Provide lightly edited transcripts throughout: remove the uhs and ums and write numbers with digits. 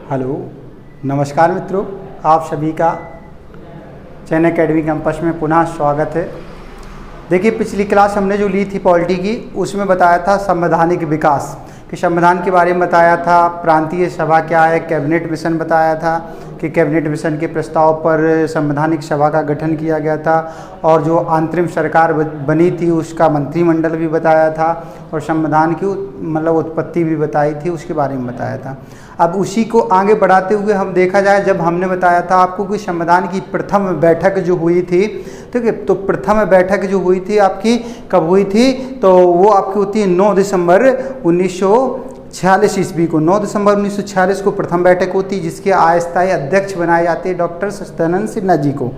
Hello, नमस्कार मित्रों, आप सभी का चयन एकेडमी कैंपस में पुनः स्वागत है। देखिए, पिछली क्लास हमने जो ली थी पॉलिटी की, उसमें बताया था संवैधानिक विकास कि संविधान के बारे में बताया था, प्रांतीय सभा क्या है, कैबिनेट मिशन बताया था कि कैबिनेट मिशन के प्रस्ताव पर संवैधानिक सभा का गठन किया गया था, और जो अंतरिम सरकार बनी थी उसका मंत्रिमंडल भी बताया था, और संविधान की उत्पत्ति भी बताई थी, उसके बारे में बताया था। अब उसी को आगे बढ़ाते हुए हम देखा जाए, जब हमने बताया था आपको कि संविधान की प्रथम बैठक जो हुई थी, ठीक है, तो प्रथम बैठक जो हुई थी आपकी कब हुई थी, तो वो आपकी होती है 9 दिसंबर 1946 ईस्वी को। 9 दिसंबर 1946 को प्रथम बैठक होती है, जिसके अस्थायी अध्यक्ष बनाए जाते हैं डॉक्टर सच्चिदानंद सिन्हा जी को।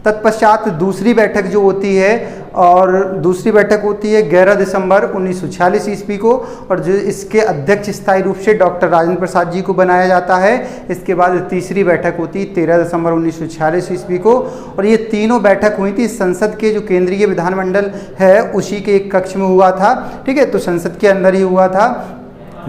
तत्पश्चात दूसरी बैठक जो होती है, और दूसरी बैठक होती है 11 दिसंबर 1946 ईस्वी को, और जो इसके अध्यक्ष स्थायी रूप से डॉक्टर राजेंद्र प्रसाद जी को बनाया जाता है। इसके बाद तीसरी बैठक होती है 13 दिसंबर 1946 ईस्वी को, और ये तीनों बैठक हुई थी संसद के जो केंद्रीय विधानमंडल है उसी के एक कक्ष में हुआ था, ठीक है, तो संसद के अंदर ही हुआ था,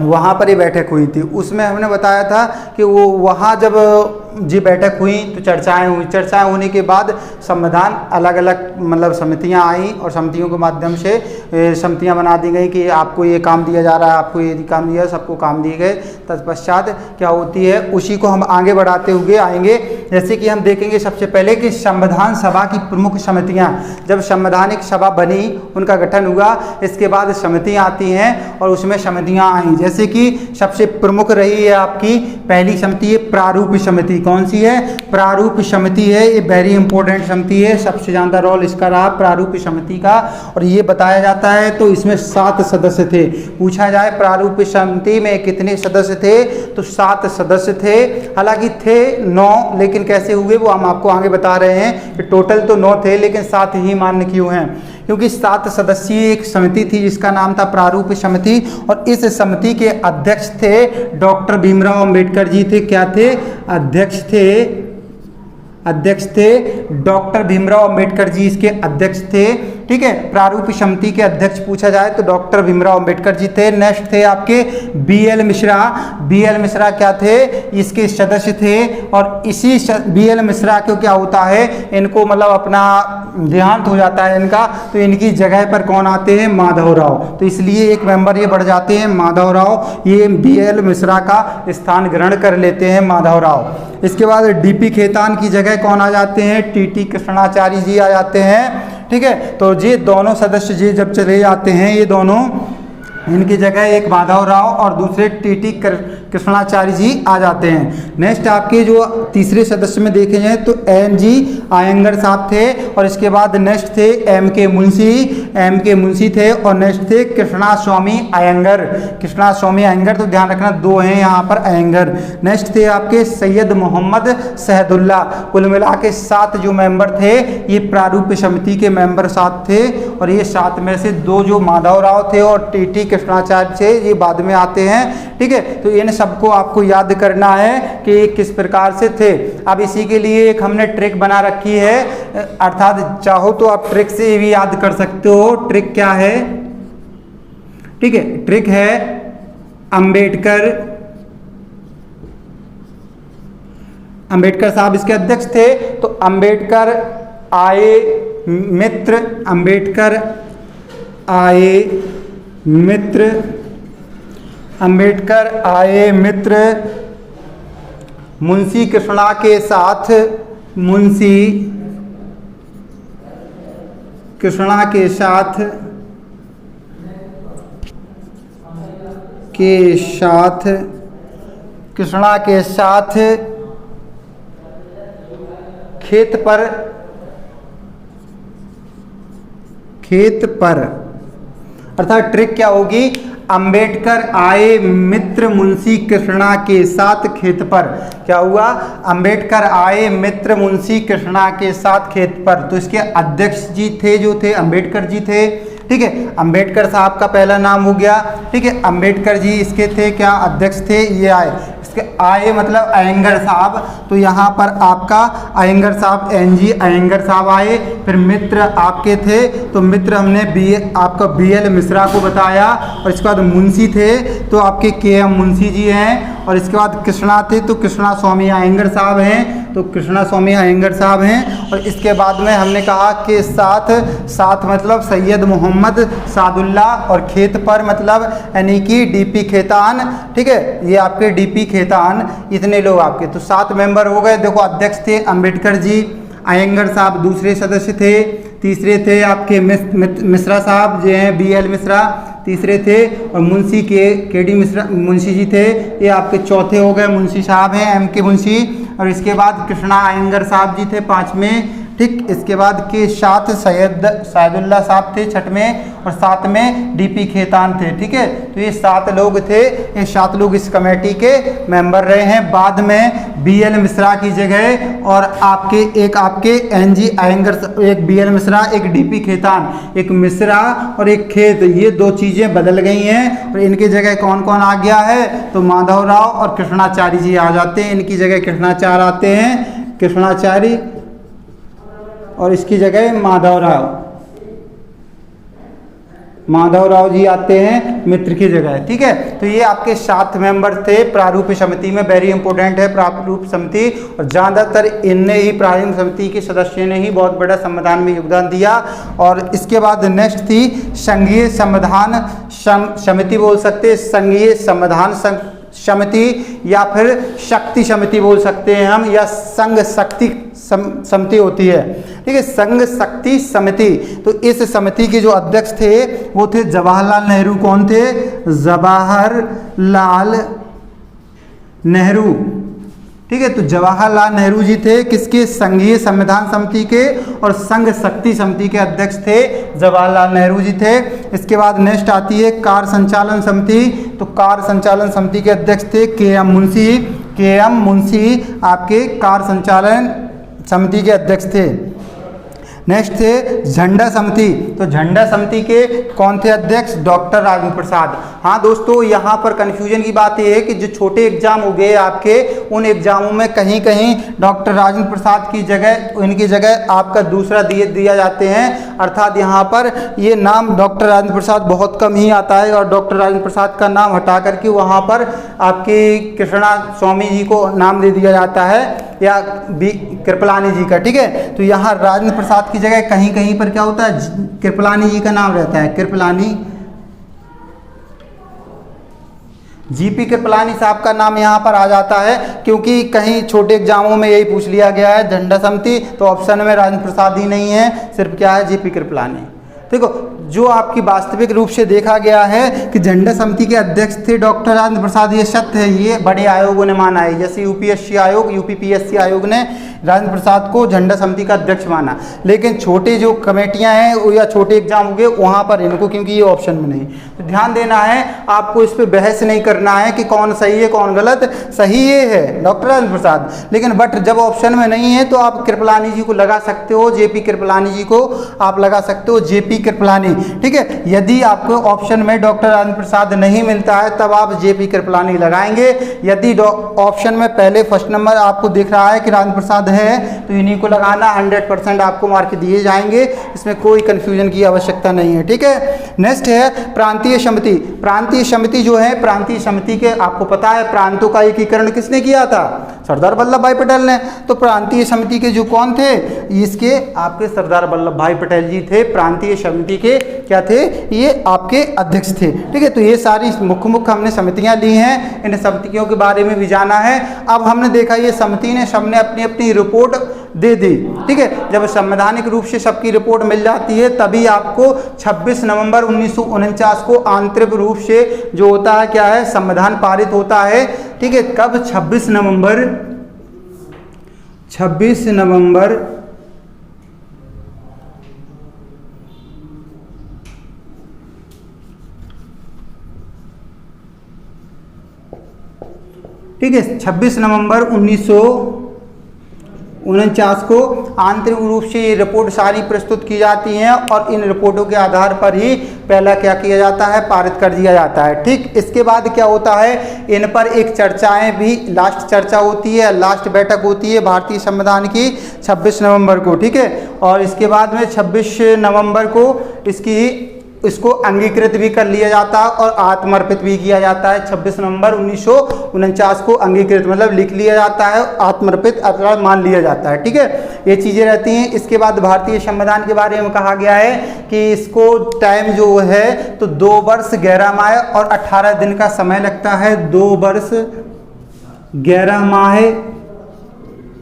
वहाँ पर ये बैठक हुई थी। उसमें हमने बताया था कि वो वहाँ जब जी बैठक हुई तो चर्चाएं हुई, चर्चाएं होने के बाद संविधान अलग अलग समितियां आई, और समितियों के माध्यम से समितियां बना दी गई कि आपको ये काम दिया जा रहा है, आपको ये काम दिया, सबको काम दिए गए। तत्पश्चात क्या होती है, उसी को हम आगे बढ़ाते हुए आएंगे। जैसे कि हम देखेंगे सबसे पहले कि संविधान सभा की प्रमुख समितियाँ, जब संवैधानिक सभा बनी, उनका गठन हुआ, इसके बाद समितियाँ आती हैं और उसमें समितियाँ आई। जैसे कि सबसे प्रमुख रही है आपकी पहली समिति है प्रारूप समिति। कौन सी है? प्रारूप समिति है। ये वेरी इंपॉर्टेंट समिति है, सबसे ज़्यादा रोल इसका रहा प्रारूप समिति का, और ये बताया जाता है तो इसमें 7 सदस्य थे। पूछा जाए प्रारूप समिति में कितने सदस्य थे, तो 7 सदस्य थे। हालांकि थे 9, लेकिन कैसे हुए वो हम आपको आगे बता रहे हैं कि टोटल तो 9 थे, लेकिन 7 ही मान्य क्यों हैं, क्योंकि 7 सदस्यीय एक समिति थी जिसका नाम था प्रारूप समिति, और इस समिति के अध्यक्ष थे डॉक्टर भीमराव अंबेडकर जी थे। क्या थे? अध्यक्ष थे डॉक्टर भीमराव अंबेडकर जी, इसके अध्यक्ष थे, ठीक है। प्रारूप समिति के अध्यक्ष पूछा जाए तो डॉक्टर भीमराव अंबेडकर जी थे। नेक्स्ट थे आपके BL मिश्रा। BL मिश्रा क्या थे? इसके सदस्य थे, और इसी BL मिश्रा को क्या होता है, इनको अपना देहांत हो जाता है इनका, तो इनकी जगह पर कौन आते हैं? माधवराव। तो इसलिए एक मेंबर ये बढ़ जाते हैं माधवराव, ये BL मिश्रा का स्थान ग्रहण कर लेते हैं माधवराव। इसके बाद DP खेतान की जगह कौन आ जाते हैं? TT कृष्णाचार्य जी आ जाते हैं, ठीक है। तो ये दोनों सदस्य जी जब चले जाते हैं, ये दोनों, इनकी जगह एक माधवराव और दूसरे TT कृष्णाचार्य जी आ जाते हैं। नेक्स्ट आपके जो तीसरे सदस्य में देखे जाए तो NG आयंगर साहब थे, और इसके बाद नेक्स्ट थे MK मुंशी थे, और नेक्स्ट थे कृष्णा स्वामी अयंगर। तो ध्यान रखना 2 हैं यहाँ पर अयंगर। नेक्स्ट थे आपके सैयद मोहम्मद शहदुल्ला। कुल मिला के 7 जो मेंबर थे, ये प्रारूप समिति के मेंबर 7 थे, और ये 7 में से 2 जो माधवराव थे और TT कृष्णाचार्य थे, ये बाद में आते हैं, ठीक है। तो इन सबको आपको याद करना है कि किस प्रकार से थे। अब इसी के लिए एक हमने ट्रिक बना रखी है, अर्थात चाहो तो आप ट्रिक से भी याद कर सकते हो। ट्रिक क्या है? ठीक है, ट्रिक है अंबेडकर साहब इसके अध्यक्ष थे, तो अंबेडकर आए मित्र मुंशी कृष्णा के साथ खेत पर अर्थात ट्रिक क्या होगी? अंबेडकर आए मित्र मुंशी कृष्णा के साथ खेत पर। क्या हुआ? अंबेडकर आए मित्र मुंशी कृष्णा के साथ खेत पर। तो इसके अध्यक्ष जी थे, जो थे अंबेडकर जी थे, ठीक है। अंबेडकर साहब का पहला नाम हो गया, ठीक है। अंबेडकर जी इसके थे क्या? अध्यक्ष थे, ये आए। इसके आए मतलब अयंगर साहब, तो यहाँ पर आपका अयंगर साहब NG अयंगर साहब आए। फिर मित्र आपके थे, तो मित्र हमने आपका BL मिश्रा को बताया। और इसके बाद मुंशी थे तो आपके KM मुंशी जी हैं। और इसके बाद कृष्णा थे तो कृष्णा स्वामी अयंगर साहब हैं, तो कृष्णा स्वामी अयंगर साहब हैं। और इसके बाद में हमने कहा कि साथ मतलब सैयद मोहम्मद सादुल्ला, और खेत पर मतलब यानी कि DP खेतान, ठीक है, ये आपके DP खेतान, इतने लोग आपके तो 7 मेंबर हो गए। देखो अध्यक्ष थे अंबेडकर जी, अयंगर साहब दूसरे सदस्य थे, तीसरे थे आपके मिश्रा साहब जो हैं BL मिश्रा तीसरे थे, और मुंशी KD मिश्रा मुंशी जी थे, ये आपके चौथे हो गए, मुंशी साहब हैं MK मुंशी। और इसके बाद कृष्णा अयंगर साहब जी थे 5वें, ठीक। इसके बाद के 7 सैदुल्ला साहब थे 6वें, और 7 में DP खेतान थे, ठीक है। तो ये 7 लोग थे, ये 7 लोग इस कमेटी के मेंबर रहे हैं। बाद में BL मिश्रा की जगह और एक आपके NG अयंगर, एक BL मिश्रा, एक DP खेतान, एक मिश्रा और एक खेत, ये 2 चीज़ें बदल गई हैं। और इनकी जगह कौन कौन आ गया है, तो माधवराव और कृष्णाचारी जी आ जाते हैं, इनकी जगह कृष्णाचार्य आते हैं, कृष्णाचारी, और इसकी जगह माधवराव जी आते हैं मित्र की जगह, ठीक है। तो ये आपके 7 मेंबर थे प्रारूप समिति में, वेरी इंपॉर्टेंट है प्रारूप समिति। और ज़्यादातर इनने ही प्रारूप समिति के सदस्य ने ही बहुत बड़ा संविधान में योगदान दिया। और इसके बाद नेक्स्ट थी संघीय संविधान समिति, बोल सकते हैं संघीय संविधान समिति, या फिर शक्ति समिति बोल सकते हैं हम, या संघ शक्ति समिति होती है, ठीक है, संघ शक्ति समिति। तो इस समिति के जो अध्यक्ष थे वो थे जवाहरलाल नेहरू। कौन थे, जवाहरलाल नेहरू, ठीक है। तो जवाहरलाल नेहरू जी थे किसके, संघीय संविधान समिति के, और संघ शक्ति समिति के अध्यक्ष थे जवाहरलाल नेहरू जी थे। इसके बाद नेक्स्ट आती है कार्य संचालन समिति, तो कार्य संचालन समिति के अध्यक्ष थे KM मुंशी आपके कार्य संचालन समिति के अध्यक्ष थे। नेक्स्ट थे झंडा समिति, तो झंडा समिति के कौन थे अध्यक्ष, डॉक्टर राजेंद्र प्रसाद। हाँ दोस्तों, यहाँ पर कन्फ्यूजन की बात यह है कि जो छोटे एग्जाम हो गए आपके, उन एग्जामों में कहीं कहीं डॉक्टर राजेंद्र प्रसाद की जगह, इनकी जगह आपका दूसरा दिया जाते हैं। अर्थात यहाँ पर ये नाम डॉक्टर राजेंद्र प्रसाद बहुत कम ही आता है, और डॉक्टर राजेंद्र प्रसाद का नाम हटा करके वहाँ पर आपकी कृष्णा स्वामी जी को नाम दे दिया जाता है, या कृपलानी जी का, ठीक है। तो यहाँ राजेंद्र प्रसाद की जगह कहीं कहीं पर क्या होता है, कृपलानी जी का नाम रहता है, कृपलानी, GP कृपलानी साहब का नाम यहाँ पर आ जाता है, क्योंकि कहीं छोटे एग्जामों में यही पूछ लिया गया है झंडा समिति, तो ऑप्शन में राजेंद्र प्रसाद ही नहीं है, सिर्फ क्या है GP कृपलानी। देखो जो आपकी वास्तविक रूप से देखा गया है कि झंडा समिति के अध्यक्ष थे डॉक्टर राजेंद्र प्रसाद, ये सत्य है, ये बड़े आयोगों ने माना है, जैसे UPSC आयोग, UPPSC आयोग ने राजेंद्र प्रसाद को झंडा समिति का अध्यक्ष माना। लेकिन छोटे जो कमेटियां हैं या छोटे एग्जाम हो गए वहाँ पर इनको, क्योंकि ये ऑप्शन में नहीं, तो ध्यान देना है आपको, इस पर बहस नहीं करना है कि कौन सही है कौन गलत, सही ये है डॉक्टर राजेंद्र प्रसाद। लेकिन बट जब ऑप्शन में नहीं है तो आप कृपलानी जी को लगा सकते हो, JP कृपलानी जी को आप लगा सकते हो, JP कृपलानी, ठीक है। यदि आपको ऑप्शन में डॉक्टर राजेंद्र प्रसाद नहीं मिलता है तब आप JP कृपलानी लगाएंगे। यदि ऑप्शन में पहले फर्स्ट नंबर आपको दिख रहा है कि राजेंद्र प्रसाद है तो इन्हीं को लगाना, 100% आपको मार्क दिए जाएंगे, इसमें कोई कंफ्यूजन की आवश्यकता नहीं है, ठीक है। नेक्स्ट है प्रांतीय समिति। प्रांतीय समिति जो है, प्रांतीय समिति के आपको पता है प्रांतों का एकीकरण किसने किया था, सरदार वल्लभ भाई पटेल ने। तो प्रांतीय समिति के जो कौन थे, इसके आपके सरदार वल्लभ भाई पटेल जी थे, प्रांतीय समिति के क्या थे, ये आपके अध्यक्ष थे, ठीक है। तो ये सारी मुख्य हमने समितियां ली हैं, इन समितियों के बारे में भी जाना है। अब हमने देखा ये समिति ने सबने अपनी अपनी रिपोर्ट दे दी, ठीक है। जब संवैधानिक रूप से सबकी रिपोर्ट मिल जाती है तभी आपको 26 नवंबर 1949 को आंतरिक रूप से जो होता है क्या है, संविधान पारित होता है, ठीक है। कब, 26 नवंबर 26 नवंबर 1949 को आंतरिक रूप से ये रिपोर्ट सारी प्रस्तुत की जाती हैं और इन रिपोर्टों के आधार पर ही पहला क्या किया जाता है, पारित कर दिया जाता है। ठीक, इसके बाद क्या होता है, इन पर एक चर्चाएं भी, लास्ट चर्चा होती है, लास्ट बैठक होती है भारतीय संविधान की 26 नवंबर को। ठीक है, और इसके बाद में 26 नवंबर को इसको अंगीकृत भी कर लिया जाता है और आत्मर्पित भी किया जाता है। 26 नवंबर 1949 को अंगीकृत मतलब लिख लिया जाता है, आत्मर्पित अथवा मान लिया जाता है। ठीक है, ये चीज़ें रहती हैं। इसके बाद भारतीय संविधान के बारे में कहा गया है कि इसको टाइम जो है तो 2 वर्ष 11 माह और 18 दिन का समय लगता है। 2 वर्ष 11 माह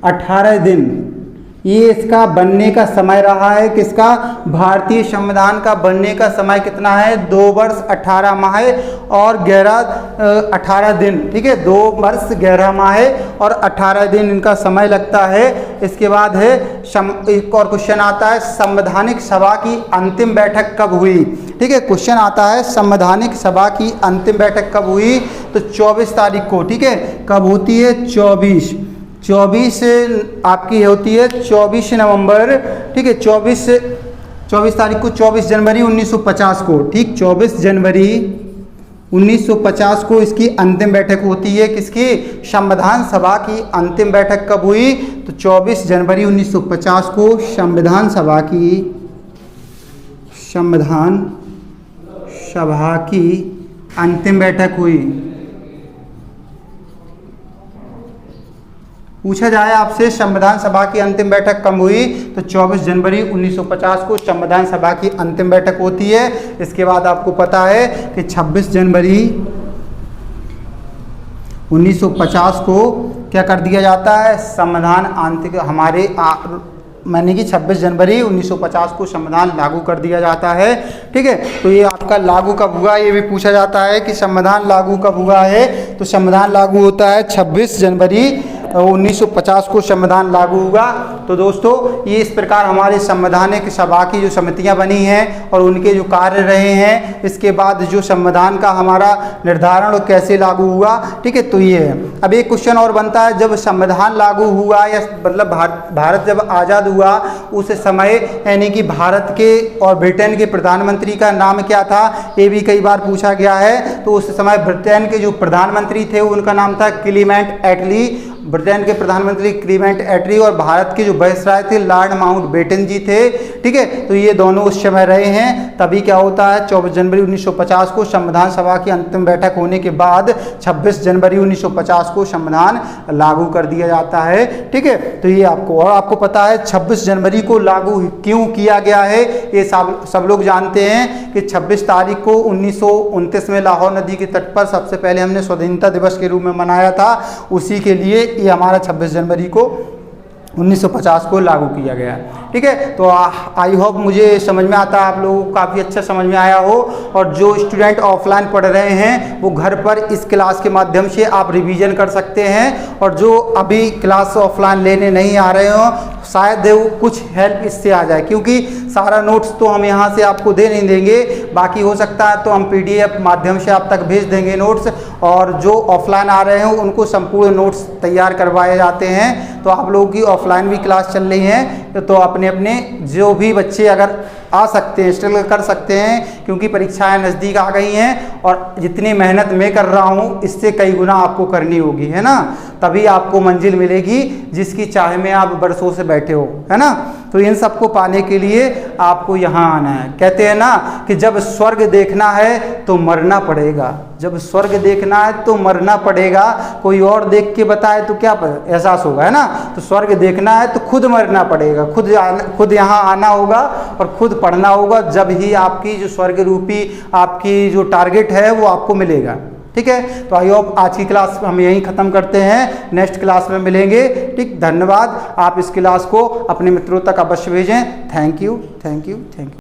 18 दिन ये इसका बनने का समय रहा है। किसका, भारतीय संविधान का बनने का समय कितना है, 2 वर्ष 18 माह और 18 दिन। ठीक है, 2 वर्ष 11 माह और 18 दिन इनका समय लगता है। इसके बाद है एक और क्वेश्चन आता है, संवैधानिक सभा की अंतिम बैठक कब हुई। ठीक है, क्वेश्चन आता है संवैधानिक सभा की अंतिम बैठक कब हुई, तो 24 तारीख को। ठीक है, कब होती है, 24 आपकी होती है 24 नवंबर। ठीक है, 24 तारीख को, 24 जनवरी 1950 को। ठीक, 24 जनवरी 1950 को इसकी अंतिम बैठक होती है। किसकी, संविधान सभा की अंतिम बैठक कब हुई, तो 24 जनवरी 1950 को संविधान सभा की अंतिम बैठक हुई। पूछा जाए आपसे संविधान सभा की अंतिम बैठक कब हुई, तो 24 जनवरी 1950 को संविधान सभा की अंतिम बैठक होती है। इसके बाद आपको पता है कि 26 जनवरी 1950 को क्या कर दिया जाता है, संविधान आंतरिक माने कि 26 जनवरी 1950 को संविधान लागू कर दिया जाता है। ठीक है, तो ये आपका लागू कब हुआ, ये भी पूछा जाता है कि संविधान लागू कब हुआ है, तो संविधान लागू होता है 26 जनवरी 1950 को संविधान लागू हुआ। तो दोस्तों ये इस प्रकार हमारे संवैधानिक सभा की जो समितियां बनी हैं और उनके जो कार्य रहे हैं, इसके बाद जो संविधान का हमारा निर्धारण कैसे लागू हुआ। ठीक है, तो ये है। अब एक क्वेश्चन और बनता है, जब संविधान लागू हुआ या मतलब भारत जब आज़ाद हुआ उस समय यानी कि भारत के और ब्रिटेन के प्रधानमंत्री का नाम क्या था, ये भी कई बार पूछा गया है। तो उस समय ब्रिटेन के जो प्रधानमंत्री थे उनका नाम था क्लीमेंट एटली। ब्रिटेन के प्रधानमंत्री क्लीमेंट एटली और भारत के जो वायसराय थे लॉर्ड माउंटबेटन जी थे। ठीक है, तो ये दोनों उस समय रहे हैं। तभी क्या होता है, 24 जनवरी 1950 को संविधान सभा की अंतिम बैठक होने के बाद 26 जनवरी 1950 को संविधान लागू कर दिया जाता है। ठीक है, तो ये आपको पता है 26 जनवरी को लागू क्यों किया गया है, ये सब लोग जानते हैं कि 26 तारीख को 1929 में लाहौर नदी के तट पर सबसे पहले हमने स्वतंत्रता दिवस के रूप में मनाया था। उसी के लिए ये हमारा 26 जनवरी को 1950 को लागू किया गया। ठीक है, तो आई होप मुझे समझ में आता है, आप लोगों को काफ़ी अच्छा समझ में आया हो। और जो स्टूडेंट ऑफलाइन पढ़ रहे हैं वो घर पर इस क्लास के माध्यम से आप रिवीजन कर सकते हैं। और जो अभी क्लास ऑफलाइन लेने नहीं आ रहे हो शायद कुछ हेल्प इससे आ जाए, क्योंकि सारा नोट्स तो हम यहाँ से आपको दे नहीं देंगे, बाकी हो सकता है तो हम PDF माध्यम से आप तक भेज देंगे नोट्स। और जो ऑफलाइन आ रहे हैं उनको संपूर्ण नोट्स तैयार करवाए जाते हैं। तो आप लोगों की ऑफलाइन भी क्लास चल रही है, तो अपने जो भी बच्चे अगर आ सकते हैं स्ट्रगल कर सकते हैं, क्योंकि परीक्षाएं नज़दीक आ गई हैं और जितनी मेहनत मैं कर रहा हूँ इससे कई गुना आपको करनी होगी, है ना। तभी आपको मंजिल मिलेगी जिसकी चाह में आप बरसों से बैठे हो, है ना। तो इन सबको पाने के लिए आपको यहाँ आना है। कहते हैं ना कि जब स्वर्ग देखना है तो मरना पड़ेगा, जब स्वर्ग देखना है तो मरना पड़ेगा। कोई और देख के बताए तो क्या एहसास होगा, है ना। तो स्वर्ग देखना है तो खुद मरना पड़ेगा, खुद यहाँ आना होगा और खुद पढ़ना होगा, जब ही आपकी जो स्वर्ग रूपी आपकी जो टारगेट है वो आपको मिलेगा। ठीक है, तो आई होप आज की क्लास हम यहीं ख़त्म करते हैं, नेक्स्ट क्लास में मिलेंगे। ठीक, धन्यवाद। आप इस क्लास को अपने मित्रों तक अवश्य भेजें। Thank you.